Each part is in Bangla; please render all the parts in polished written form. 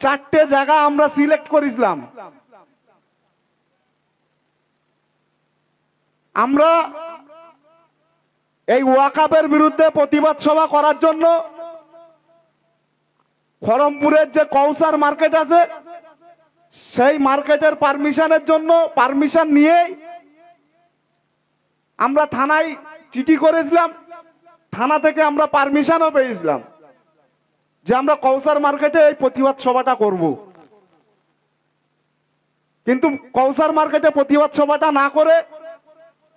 4টে জায়গা আমরা সিলেক্ট করেছিলাম। আমরা এই ওয়াকাফের বিরুদ্ধে প্রতিবাদ সভা করার জন্য খড়মপুরের যে কৌসার মার্কেট আছে সেই মার্কেটের পারমিশনের জন্য পারমিশন নিয়ে আমরা থানায় চিঠি করেছিলাম। থানা থেকে আমরা পারমিশনও পেয়েছিলাম যে আমরা কৌসার মার্কেটে এই প্রতিবাদ সভাটা করব। কিন্তু কৌসার মার্কেটে প্রতিবাদ সভাটা না করে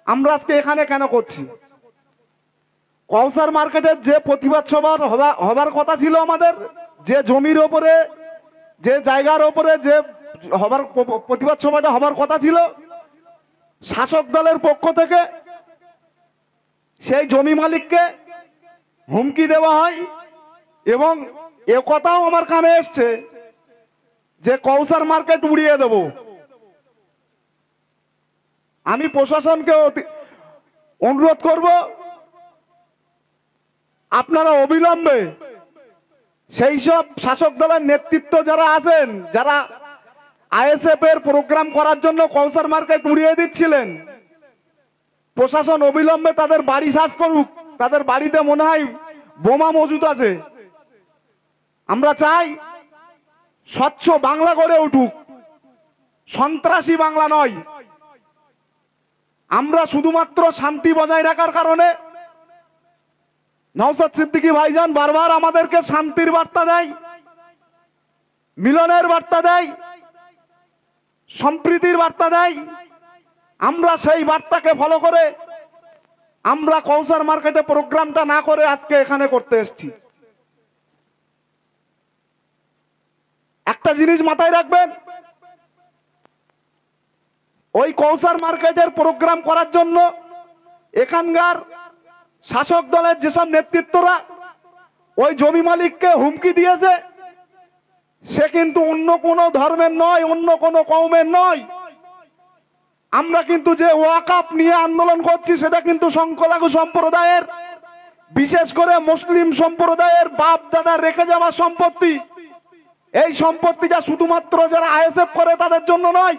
আমরা আজকে এখানে কেন করছি? কৌসার মার্কেটের যে প্রতিবাদ সভা হবার কথা ছিল, আমাদের যে জমির ওপরে যে জায়গার ওপরে যে হবার প্রতিবাদ সভাটা হবার কথা ছিল, শাসক দলের পক্ষ থেকে সেই জমি মালিককে হুমকি দেওয়া হয় এবং এ কথাও আমার কানে এসছে যে কৌসার মার্কেট উড়িয়ে দেব। আমি প্রশাসনকে অনুরোধ করব, আপনারা অবিলম্বে সেই সব শাসক দলের নেতৃত্ব যারা আছেন, যারা আইএসএফ এর প্রোগ্রাম করার জন্য কৌসার মার্কেট উড়িয়ে দিচ্ছিলেন, প্রশাসন অবিলম্বে তাদের বাড়ি সার্চ করুক। তাদের বাড়িতে মনে হয় বোমা মজুদ আছে। আমরা চাই স্বচ্ছ বাংলা গড়ে উঠুক, সন্ত্রাসী বাংলা নয়। আমরা শুধুমাত্র শান্তি বজায় রাখার কারণে নওশাদ সিদ্দিকী ভাইজান বারবার আমাদেরকে শান্তির বার্তা দেয়, মিলনের বার্তা দেয়, সম্প্রীতির বার্তা দেয়। আমরা সেই বার্তাকে ফলো করে আমরা কৌসার মার্কেটে প্রোগ্রামটা না করে আজকে এখানে করতে এসেছি। একটা জিনিস মাথায় রাখবেন, ওই কৌসার মার্কেটের প্রোগ্রাম করার জন্য এখানকার শাসক দলের যেসব নেতৃত্বরা ওই জমি মালিককে হুমকি দিয়েছে, সে কিন্তু অন্য কোনো ধর্মের নয়, অন্য কোনো কওমের নয়। আমরা কিন্তু যে ওয়াকাফ নিয়ে আন্দোলন করছি সেটা কিন্তু সংখ্যালঘু সম্প্রদায়ের, বিশেষ করে মুসলিম সম্প্রদায়ের বাপ দাদা রেখে যাওয়া সম্পত্তি। এই সম্পত্তিটা শুধুমাত্র যারা আইএসএফ করে তাদের জন্য নয়,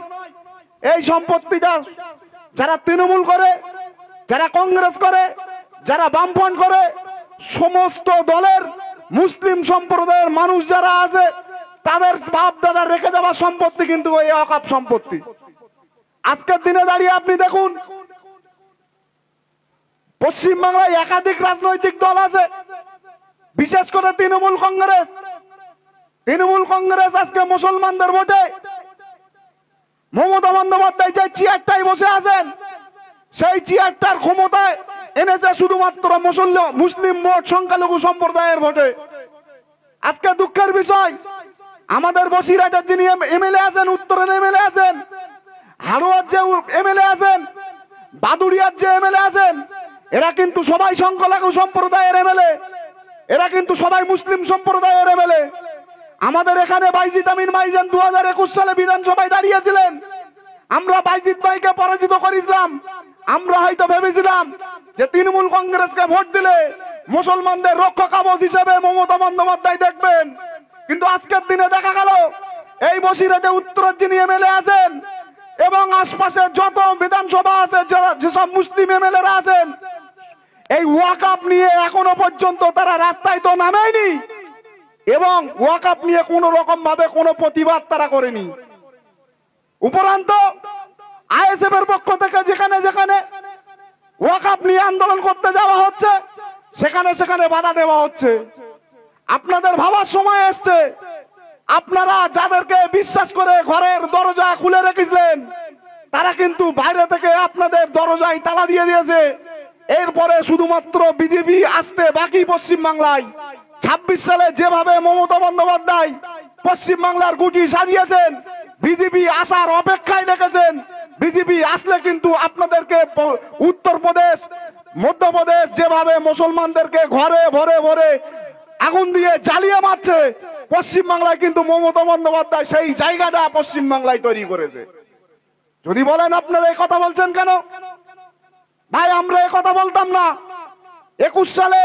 এই সম্পত্তিটা যারা তৃণমূল করে, যারা কংগ্রেস করে, যারা বামফ্রন্ট করে, সমস্ত দলের মুসলিম সম্প্রদায়ের মানুষ যারা আছে তাদের বাপ দাদা রেখে যাওয়া সম্পত্তি কিন্তু ওই ওয়াকাফ সম্পত্তি। আজকের দিনে দাঁড়িয়ে আপনি দেখুন, পশ্চিমবাংলায় একাধিক রাজনৈতিক দল আছে, বিশেষ করে তৃণমূল কংগ্রেস। তৃণমূল কংগ্রেস আজকে মুসলমানদের ভোটে মমতা বন্দ্যোপাধ্যায় যে চেয়ারটায় বসে আছেন, সেই চেয়ারটার ক্ষমতায় এনেছে শুধুমাত্র মুসলিম ভোট, সংখ্যালঘু সম্প্রদায়ের ভোটে। আজকে দুঃখের বিষয়, আমাদের বসিরহাটের যিনি এমএলএ আছেন, উত্তরের এমএলএ আছেন, হারোয়ার যে এমএলএ আছেন, বাদুড়িয়ার যে এমএলএ আছেন, এরা কিন্তু সবাই সংখ্যালঘু সম্প্রদায়ের এমএলএ, এরা কিন্তু সবাই মুসলিম সম্প্রদায়ের এমএলএ। আমাদের এখানে বাইজিদ আমিন ভাইজান 2021 সালে বিধানসভায় দাঁড়িয়েছিলেন। আমরা বাইজিদ ভাইকে পরাজিত করেছিলাম। আমরা হয়তো ভেবেছিলাম যে তৃণমূল কংগ্রেসকে ভোট দিলে মুসলমানদের রক্ষা কবচ হিসেবে মমতা বন্দ্যোপাধ্যায় দেখবেন, কিন্তু আজকের দিনে দেখা গেল এই বসিরহাটে উত্তরের যিনি এমএলএ আছেন এবং আশপাশে যত বিধানসভা আছে, যেসব মুসলিম এমএলএরা আছেন, এই ওয়াকাফ নিয়ে এখনো পর্যন্ত তারা রাস্তায় তো নামেনি এবং ওয়াকাফ নিয়ে কোন রকম ভাবে কোনো প্রতিবাদ তারা করেনি। উপরন্ত আইএসএফ এর পক্ষ থেকে যেখানে যেখানে ওয়াকাফ নিয়ে আন্দোলন করতে যাওয়া হচ্ছে সেখানে সেখানে বাধা দেওয়া হচ্ছে। আপনাদের ভাবার সময় এসছে, আপনারা যাদেরকে বিশ্বাস করে ঘরের দরজা খুলে রেখেছিলেন তারা কিন্তু বাইরে থেকে আপনাদের দরজায় তালা দিয়ে দিয়েছে। এরপরে শুধুমাত্র বিজেপি আসতে বাকি পশ্চিম বাংলায়। 26 সালে যেভাবে মমতা বন্দ্যোপাধ্যায় পশ্চিম বাংলার গুটি সাজিয়েছেন, বিজেপি আসার অপেক্ষায় রেখেছেন। বিজেপি আসলে কিন্তু আপনাদেরকে উত্তরপ্রদেশ, মধ্যপ্রদেশ যেভাবে মুসলমানদেরকে ঘরে ভরে ভরে আগুন দিয়ে জ্বালিয়ে মারছে, পশ্চিম বাংলায় কিন্তু মমতা বন্দ্যোপাধ্যায় সেই জায়গাটা পশ্চিম বাংলায় তৈরি করেছে। যদি বলেন আপনারা এই কথা বলছেন কেন, ভাই আমরা এই কথা বলতাম না। 21 সালে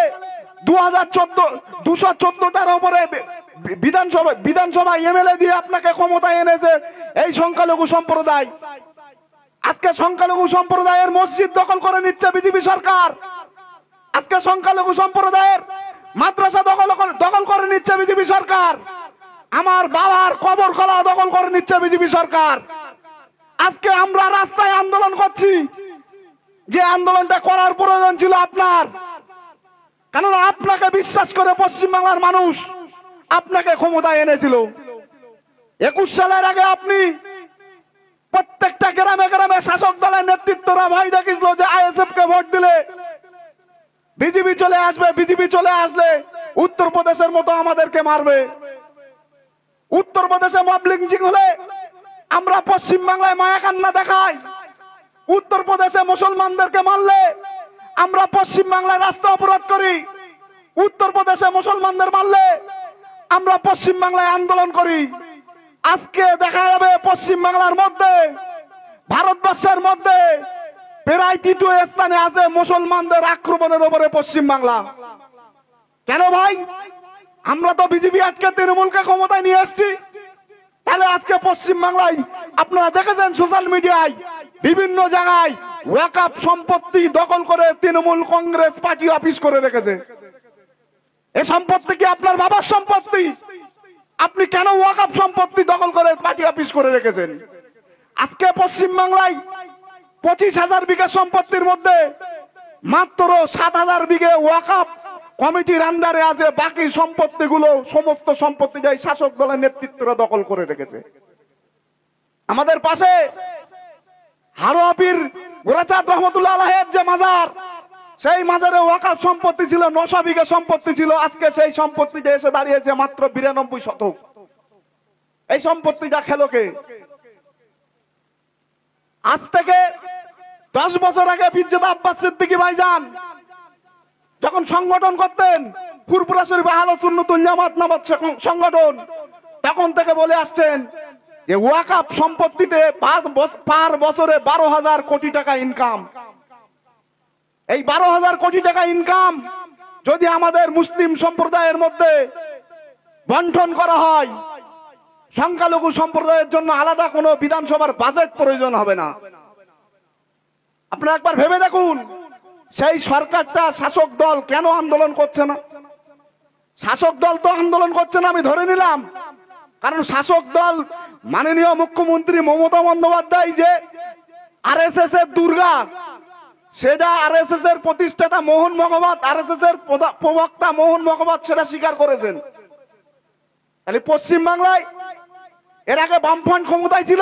214টার উপরে বিধানসভা এমএলএ দিয়ে আপনাকে ক্ষমতায় এনেছে এই সংখ্যালঘু সম্প্রদায়। আজকে সংখ্যালঘু সম্প্রদায়ের মসজিদ দখল করে নিচ্ছে বিজেপি সরকার। আজকে সংখ্যালঘু সম্প্রদায়ের মাদ্রাসা দখল করে নিচ্ছে বিজেপি সরকার। আমার বাবার কবরখানা দখল করে নিচ্ছে বিজেপি সরকার। আজকে আমরা রাস্তায় আন্দোলন করছি, যে আন্দোলনটা করার প্রয়োজন ছিল আপনার, কেননা আপনাকে বিশ্বাস করে পশ্চিমবাংলার মানুষ আপনাকে ক্ষমতায় এনেছিল। 21 সালের আগে আপনি প্রত্যেকটা গ্রামে গ্রামে শাসক দলের নেতৃত্বরা ভয় দেখিয়েছিল যে আইএসএফ কে ভোট দিলে বিজেপি চলে আসবে, বিজেপি চলে আসলে উত্তরপ্রদেশের মতো আমাদেরকে মারবে। উত্তরপ্রদেশে মব লিঞ্চিং হলে আমরা পশ্চিমবাংলায় মায়া কান্না দেখাই, উত্তরপ্রদেশে মুসলমানদেরকে মারলে আমরা পশ্চিমবাংলায় রাস্তা অবরোধ করি, উত্তরপ্রদেশে মুসলমানদের মারলে আমরা পশ্চিমবাংলায় আন্দোলন করি। আজকে দেখা যাবে পশ্চিমবাংলার মধ্যে, ভারতবর্ষের মধ্যে প্রায় তৃতীয় স্থানে আছে মুসলমানদের আক্রমণের উপরে পশ্চিমবাংলা। কেন ভাই? আমরা তো বিজেপি আজকে তৃণমূলকে ক্ষমতায় নিয়ে আসছি। তাহলে আজকে পশ্চিমবাংলায় আপনারা দেখেছেন সোশ্যাল মিডিয়ায় বিভিন্ন জায়গায় ওয়াকফ সম্পত্তি দখল করে তৃণমূল কংগ্রেস পার্টি অফিস করে রেখেছে। এই সম্পত্তি কি আপনার বাবার সম্পত্তি? আপনি কেন ওয়াকফ সম্পত্তি দখল করে পার্টি অফিস করে রেখেছেন? আজকে পশ্চিমবাংলায় 25,000 বিঘা সম্পত্তির মধ্যে মাত্র 7,000 বিঘে ওয়াকফ কমিটির আন্ডারে আছে, বাকি সম্পত্তিগুলো সমস্ত সম্পত্তি যাই শাসক দলের নেতৃত্বরা দখল করে রেখেছে। আমাদের পাশে হারোয়া পীর গোরাচাঁদ রহমতুল্লাহ আলাইহির যে মাজার, সেই মাজারে ওয়াকফ সম্পত্তি ছিল 900 বিঘা সম্পত্তি ছিল। আজকে সেই সম্পত্তিটা এসে দাঁড়িয়েছে মাত্র 92 শতক। এই সম্পত্তিটা খেলো কে? আজ থেকে 10 বছর আগে পিরজাদা আব্বাস সিদ্দিকী ভাইজান যখন সংগঠন করতেন, ফুরফুরা শরীফ আহলে সুন্নাতুল জামাত নামক সংগঠন, তখন থেকে বলে আসছেন যে ওয়াকফ সম্পত্তিতে পার বছরে 12,000 কোটি টাকা ইনকাম। এই 12,000 কোটি টাকা ইনকাম যদি আমাদের মুসলিম সম্প্রদায়ের মধ্যে বন্টন করা হয়, সংখ্যালঘু সম্প্রদায়ের জন্য আলাদা কোনো বিধানসভার বাজেট প্রয়োজন হবে না। আপনারা একবার ভেবে দেখুন, সেই সরকারটা, শাসক দল কেন আন্দোলন করছে না? শাসক দল তো আন্দোলন করছে না আমি ধরে নিলাম, কারণ শাসক দল মাননীয় মুখ্যমন্ত্রী মমতা বন্দ্যোপাধ্যায় যে আরএসএস এর দুর্গা, সেটা আরএসএস এর প্রতিষ্ঠাতা মোহন ভাগবত, আরএসএস এর প্রবক্তা মোহন ভাগবত সেটা স্বীকার করেছেন। তাহলে পশ্চিমবাংলায় এর আগে বামফ্রন্ট ক্ষমতায় ছিল,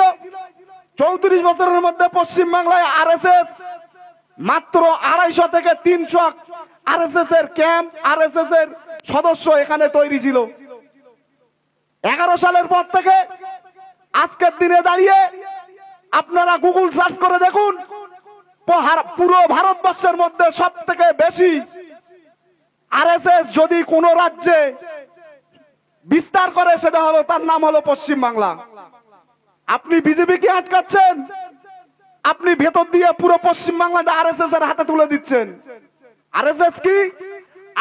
34 বছরের মধ্যে পশ্চিমবাংলায় আরএসএস মাত্র 250 থেকে 300 আরএসএস এর ক্যাম্প, আরএসএস এর সদস্য এখানে তৈরি ছিল। 11 সালের পর থেকে আজকের দিনে দাঁড়িয়ে আপনারা গুগল সার্চ করে দেখুন, পুরো ভারতবর্ষের মধ্যে সব থেকে বেশি আরএসএস যদি কোন রাজ্যে বিস্তার করে সেটা হলো, তার নাম হলো পশ্চিমবাংলা। আপনি বিজেপিকে আটকাচ্ছেন, আপনি ভেতর দিয়ে পুরো পশ্চিমবাংলাটা আরএসএস এর হাতে তুলে দিচ্ছেন। আরএসএস কি?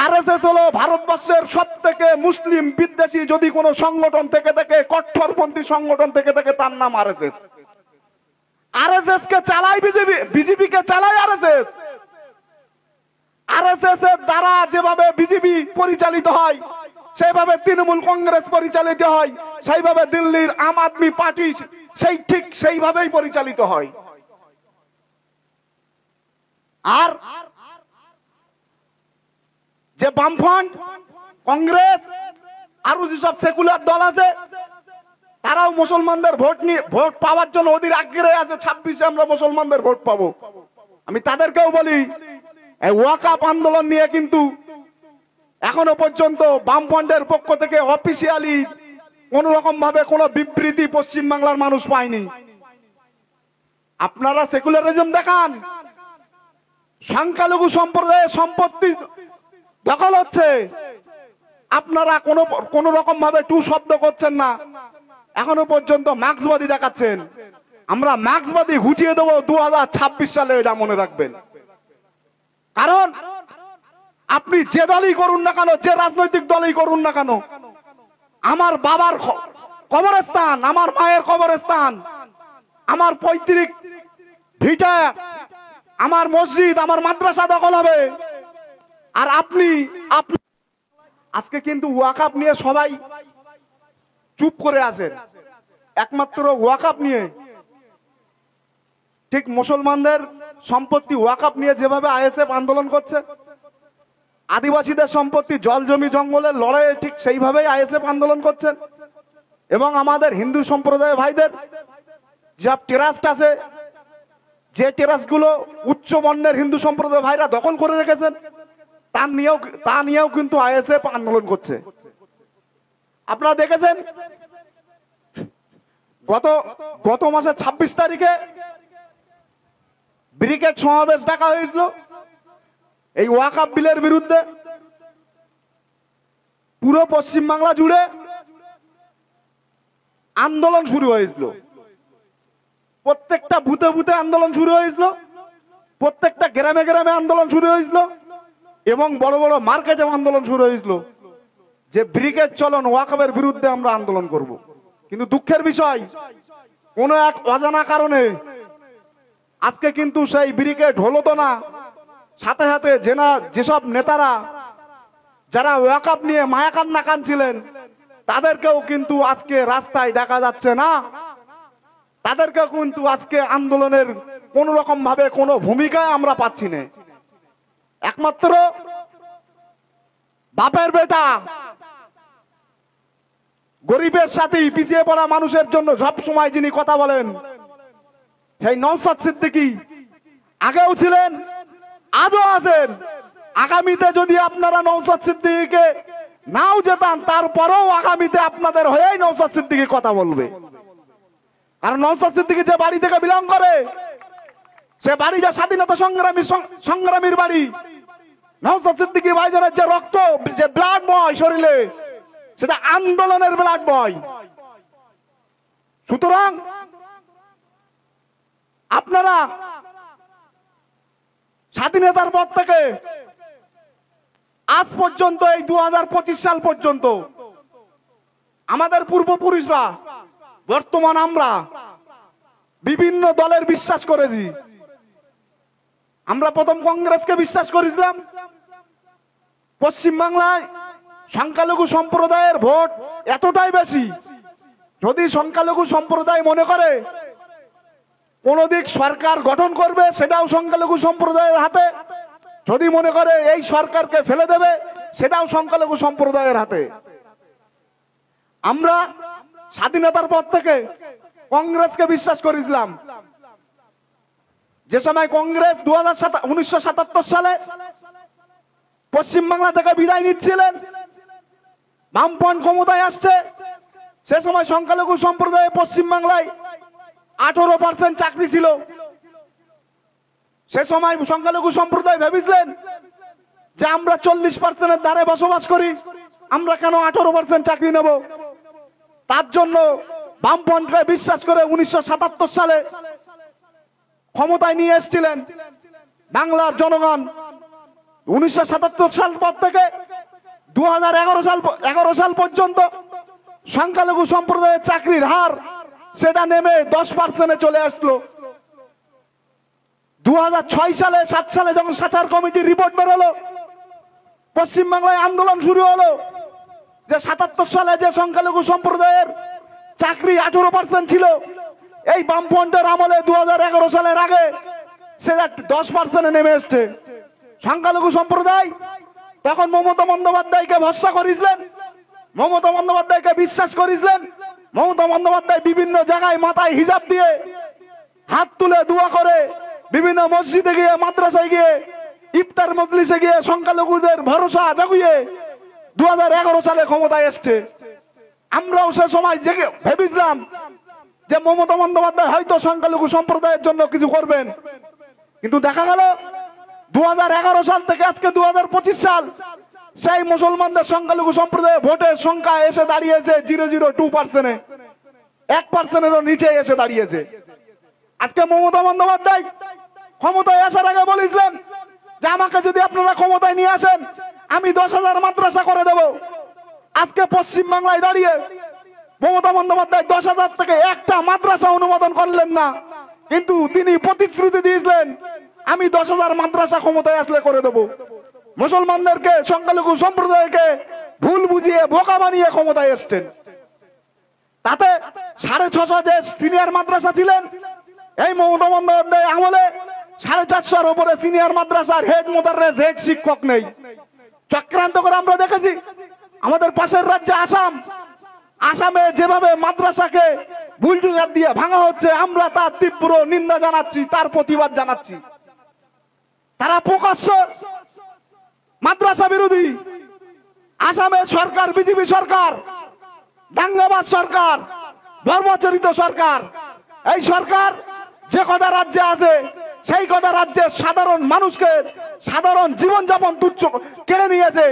আরএসএস হলো ভারতবর্ষের সব থেকে মুসলিম বিদ্বেষী যদি কোনো সংগঠন থেকে থাকে, কট্টরপন্থী সংগঠন থেকে থাকে, তার নাম আরএসএস। আরএসএস কে চালায় বিজেপি, বিজেপি কে চালায় আরএসএস। আরএসএস এর দ্বারা যেভাবে বিজেপি পরিচালিত হয়, সেইভাবে তৃণমূল কংগ্রেস পরিচালিত হয়, সেইভাবে দিল্লির আম আদমি পার্টি ঠিক সেইভাবেই পরিচালিত হয়। আর যে বামফ্রন্ট, কংগ্রেস আর যেসব সেকুলার দল আছে, তারাও মুসলমানদের ভোট পাওয়ার জন্য ওদের আগ্রহে আছে 26-এ আমরা মুসলমানদের ভোট পাবো। আমি তাদেরকেও বলি, এই ওয়াকফ আন্দোলন নিয়ে কিন্তু এখনো পর্যন্ত বামফ্রন্টের পক্ষ থেকে অফিসিয়ালি কোন রকম ভাবে কোন বিবৃতি পশ্চিমবাংলার মানুষ পায়নি। আপনারা সেকুলারিজম দেখান, সংখ্যালঘু সম্প্রদায়ের সম্পত্তি দখল হচ্ছে, আপনারা কোন রকম ভাবে টু শব্দ করছেন না। এখনো পর্যন্ত মার্ক্সবাদী দেখাচ্ছেন। আমরা মার্ক্সবাদী ঘুচিয়ে দেবো 2026 সালে, এটা মনে রাখবেন। কারণ আপনি যে দলই করুন না কেন, যে রাজনৈতিক দলই করুন না কেন, আমার বাবার কবরস্থান, আমার মায়ের কবরস্থান, আমার পৈতৃক ভিটা, আমার মসজিদ, আমার মাদ্রাসা দখল হবে। আর আপনি আজকে কিন্তু ওয়াকআপ নিয়ে সবাই চুপ করে আছেন, একমাত্র ওয়াকআপ নিয়ে। ঠিক মুসলমানদের সম্পত্তি ওয়াকআপ নিয়ে যেভাবে আইএসএফ আন্দোলন করছে, আদিবাসীদের সম্পত্তি জল জমি জঙ্গলের লড়াইয়ে ঠিক সেইভাবেই আইএসএফ আন্দোলন করছেন। এবং আমাদের হিন্দু সম্প্রদায়ের ভাইদের যা ট্রাস্ট আছে, যে ট্রাস্টগুলো উচ্চ বর্ণের হিন্দু সম্প্রদায়ের ভাইরা দখল করে রেখেছেন, তা নিয়েও কিন্তু আইএসএফ আন্দোলন করছে। আপনারা দেখেছেন গত মাসের 26 তারিখে ব্রিগেড সমাবেশ ডাকা হয়েছিল এই ওয়াকআপ বিলের বিরুদ্ধে। পুরো পশ্চিমবাংলা জুড়ে আন্দোলন শুরু হয়েছিল, প্রত্যেকটা বুথে বুথে আন্দোলন শুরু হয়েছিল, প্রত্যেকটা গ্রামে গ্রামে আন্দোলন শুরু হয়েছিল, এবং বড় বড় মার্কেটে আন্দোলন শুরু হয়েছিল যে ব্রিগেড চলন ওয়াকআপের বিরুদ্ধে আমরা আন্দোলন করব। কিন্তু দুঃখের বিষয়, কোন এক অজানা কারণে আজকে কিন্তু সেই ব্রিগেড হলো তো না। সাথে সাথে যেসব নেতারা যারা ওয়াকআপ নিয়ে মায়াকান্না কাঁদছিলেন, তাদেরকেও কিন্তু আজকে রাস্তায় দেখা যাচ্ছে না, তাদেরকেও কিন্তু আজকে আন্দোলনের কোন রকম ভাবে কোনো ভূমিকায় আমরা পাচ্ছি না। একমাত্র বাপের বেটা, গরিবের সাথে পিছিয়ে পড়া মানুষের জন্য সব সময় যিনি কথা বলেন, সেই নওশাদ সিদ্দিকী আগেও ছিলেন, আজও আছেন। আগামীতে যদি আপনারা নওশাদ সিদ্দিকীকে নাও যেতান, তারপরেও আগামীতে আপনাদের হয়েই নওশাদ সিদ্দিকী কথা বলবে। কারণ নওশাদ সিদ্দিকী যে বাড়ি থেকে বিলং করে, সে বাড়ি যে স্বাধীনতা সংগ্রামীর বাড়ি। নওশাদ সিদ্দিকী ভাইজানের যে রক্ত, যে ব্লাড বয় শরীরে, সেটা আন্দোলনের ব্লাড বয়। সুতরাং আপনারা স্বাধীনতার পর থেকে আজ পর্যন্ত, এই 2025 সাল পর্যন্ত আমাদের পূর্বপুরুষরা, বর্তমান আমরা বিভিন্ন দলের বিশ্বাস করেছি। আমরা প্রথম কংগ্রেসকে বিশ্বাস করেছিলাম। পশ্চিমবাংলায় সংখ্যালঘু সম্প্রদায়ের ভোট এতটাই বেশি, যদি সংখ্যালঘু সম্প্রদায় মনে করে কোন দিক সরকার গঠন করবে, সেটাও সংখ্যালঘু সম্প্রদায়ের হাতে। যদি মনে করে এই সরকারকে ফেলে দেবে, সেটাও সংখ্যালঘু সম্প্রদায়ের হাতে। আমরা স্বাধীনতার পর থেকে কংগ্রেসকে বিশ্বাস করেছিলাম। যে সময় কংগ্রেস 1977 সালে পশ্চিমবাংলা থেকে বিদায় নিচ্ছিলেন, বামপন্থ ক্ষমতায় আসছে, সে সময় সংখ্যালঘু সম্প্রদায় পশ্চিমবাংলায় 18% চাকরি ছিল। সে সময় সংখ্যালঘু সম্প্রদায় ভেবেছিলেন যে আমরা 40%-এর ধারে বসবাস করি, আমরা কেন 18% চাকরি নেব। তার জন্য বামপন্থকে বিশ্বাস করে 1977 সালে ক্ষমতায় নিয়ে এসেছিলেন বাংলার জনগণ। 1977 সাল পর থেকে 2011 সাল পর্যন্ত সংখ্যালঘু সম্প্রদায়ের চাকরির হার সেটা নেমে 10%-এ চলে আসলো। 2006 সালে 7 সালে যখন সাচার কমিটির রিপোর্ট বেরোলো, পশ্চিমবাংলায় আন্দোলন শুরু হলো যে 77 সালে যে সংখ্যালঘু সম্প্রদায়ের চাকরি 18% ছিল, এই বামফ্রন্টের আমলে 2011 সালের আগে সেটা 10%-এ নেমে এসছে। সংখ্যালঘু সম্প্রদায় তখন মমতা বন্দ্যোপাধ্যায়কে ভরসা করেছিলেন, মমতা বন্দ্যোপাধ্যায়কে বিশ্বাস করেছিলেন। মমতা বন্দ্যোপাধ্যায় বিভিন্ন জায়গায় মাথায় হিজাব দিয়ে, হাত তুলে দোয়া করে, বিভিন্ন মসজিদে গিয়ে, মাদ্রাসায় গিয়ে, ইফতার মজলিসে গিয়ে সংখ্যালঘুদের ভরসা জাগিয়ে 2011 সালে ক্ষমতায় এসছে। আমরাও সে সময় জেগে ভেবেছিলাম যে মমতা বন্দ্যোপাধ্যায় হয়তো সংখ্যালঘু সম্প্রদায়ের জন্য কিছু করবেন, কিন্তু দেখা গেল 2011 সাল থেকে আজকে 2025 সাল, সেই মুসলমানদের সংখ্যালঘু সম্প্রদায়ের ভোটের সংখ্যা এসে দাঁড়িয়েছে 0.02%-এ, 1%-এরও নিচে এসে দাঁড়িয়েছে। আজকে মমতা বন্দ্যোপাধ্যায় ক্ষমতায় আসার আগে বলেছিলেন যে আমাকে যদি আপনারা ক্ষমতায় নিয়ে আসেন, আমি 10,000 মাদ্রাসা করে দেব। আজকে পশ্চিম বাংলায় দাঁড়িয়ে মমতা বন্দ্যোপাধ্যায় 10,000 থেকে একটা মাদ্রাসা অনুমোদন করলেন না, কিন্তু তিনি প্রতিশ্রুতি দিয়েছিলেন আমি 10,000 মাদ্রাসা ক্ষমতায় আসলে করে দেব। মুসলমানদেরকে, সংখ্যালঘু সম্প্রদায়কে ভুল বুঝিয়ে বোকা বানিয়ে ক্ষমতায় এসছেন। তাতে 650 যে সিনিয়র মাদ্রাসা ছিলেন, এই মমতা বন্দ্যোপাধ্যায় আমলে 450 উপরে সিনিয়র মাদ্রাসার হেড মোদাররেস, হেড শিক্ষক নেই। চক্রান্ত করে আমরা দেখেছি আমাদের পাশের রাজ্যে আসাম, আসামে যেভাবে মাদ্রাসাকে বুলডোজার দিয়ে ভাঙা হচ্ছে, আমরা তার তীব্র নিন্দা জানাচ্ছি, তার প্রতিবাদ জানাচ্ছি। তারা প্রকাশ্য মাদ্রাসা বিরোধী। আসামের সরকার বিজেপি সরকার, দাঙ্গাবাজ সরকার, ধর্মচরিত সরকার। এই সরকার যে কটা রাজ্যে আছে সেই কটা রাজ্যের সাধারণ মানুষকে সাধারণ জীবনযাপন তুচ্ছ কেড়ে নিয়েছে,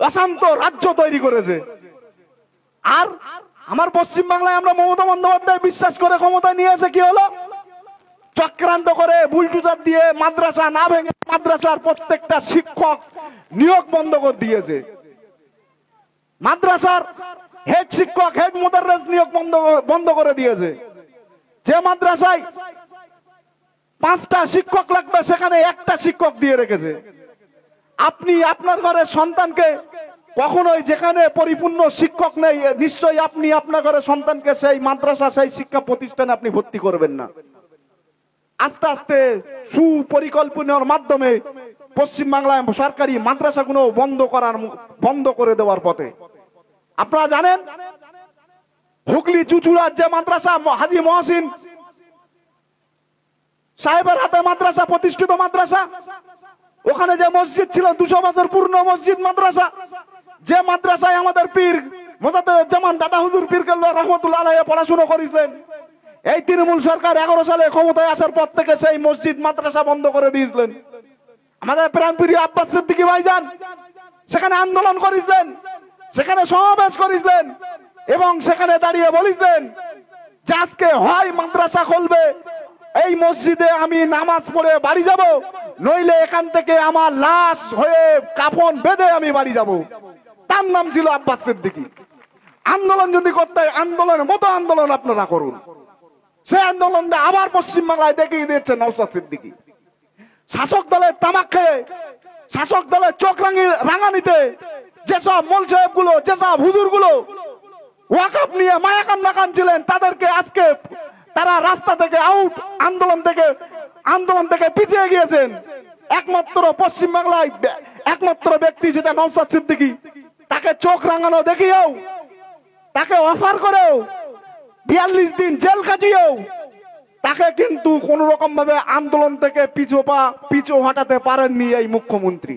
অশান্ত রাজ্য তৈরি করেছে। আর আমার পশ্চিম বাংলায় আমরা মমতা বন্দ্যোপাধ্যায় বিশ্বাস করে ক্ষমতায় নিয়ে এসে কি হলো? চক্রান্ত করে বুলডোজার দিয়ে মাদ্রাসা না ভেঙে মাদ্রাসার প্রত্যেকটা শিক্ষক নিয়োগ বন্ধ করে দিয়েছে। মাদ্রাসার হেড শিক্ষক, হেড মোদাররেস নিয়োগ বন্ধ করে দিয়েছে। যে মাদ্রাসায় 5টা শিক্ষক লাগবে সেখানে 1টা শিক্ষক দিয়ে রেখেছে। আপনি আপনার ঘরের সন্তানকে কখনোই, যেখানে পরিপূর্ণ শিক্ষক নেই, নিশ্চয়ই আপনি আপনার ঘরের সন্তানকে সেই মাদ্রাসা, সেই শিক্ষা প্রতিষ্ঠানে আপনি ভর্তি করবেন না। আস্তে আস্তে সুপরিকল্পনার মাধ্যমে পশ্চিম বাংলায় সরকারি মাদ্রাসাগুলো বন্ধ করে দেওয়ার পথে। আপনারা জানেন হুগলি চুচুড়ার যে মাদ্রাসা, হাজী মহসিন সাহেবের হাতে মাদ্রাসা, প্রতিষ্ঠিত মাদ্রাসা, ওখানে যে মসজিদ ছিল 200 বছর পূর্ণ মসজিদ মাদ্রাসা, যে মাদ্রাসায় আমাদের পীর মোজাদ্দেদুজ্জামান দাদা হুজুর পীর কেবলা রহমতুল্লাহ আলাইহি পড়াশোনা করেছিলেন, এই তৃণমূল সরকার 11 সালে ক্ষমতায় আসার পর থেকে সেই মসজিদ মাদ্রাসা বন্ধ করে দিয়েছিলেন। আমাদের প্রাণপ্রিয় আব্বাস সিদ্দিকী ভাইজান সেখানে আন্দোলন করেছিলেন, সেখানে সমাবেশ করেছিলেন এবং সেখানে দাঁড়িয়ে বলেছিলেন যে আজকে হয় মাদ্রাসা খুলবে, এই মসজিদে আমি নামাজ পড়ে বাড়ি যাব, নইলে এখান থেকে আমার লাশ হয়ে কাফন বেঁধে আমি বাড়ি যাব। তার নাম ছিল আব্বাস সিদ্দিকী। আন্দোলন যদি করতে হয়, আন্দোলনের মতো আন্দোলন আপনারা করুন। সেই আন্দোলনটা আবার পশ্চিম বাংলায় দেখিয়ে দিয়েছে নওশাদ সিদ্দিকী। শাসক দলের তামাক খেয়ে, শাসক দলের চোখ রাঙানিতে যেসব মোল সাহেব গুলো, যেসব হুজুর গুলো ওয়াকফ নিয়ে মায়াকান্না কানছিলেন, তাদেরকে আজকে তারা রাস্তা থেকে আউট, আন্দোলন থেকে পিছিয়ে গিয়েছেন। একমাত্র পশ্চিম বাংলায় একমাত্র ব্যক্তি যেটা নওশাদ সিদ্দিকী, তাকে চোখ রাঙানো দেখিয়েও, তাকে অফার করেও 42 দিন জেল কাটিয়েও তাকে কিন্তু কোন রকম ভাবে আন্দোলন থেকে পিছু হটাতে পারেননি এই মুখ্যমন্ত্রী।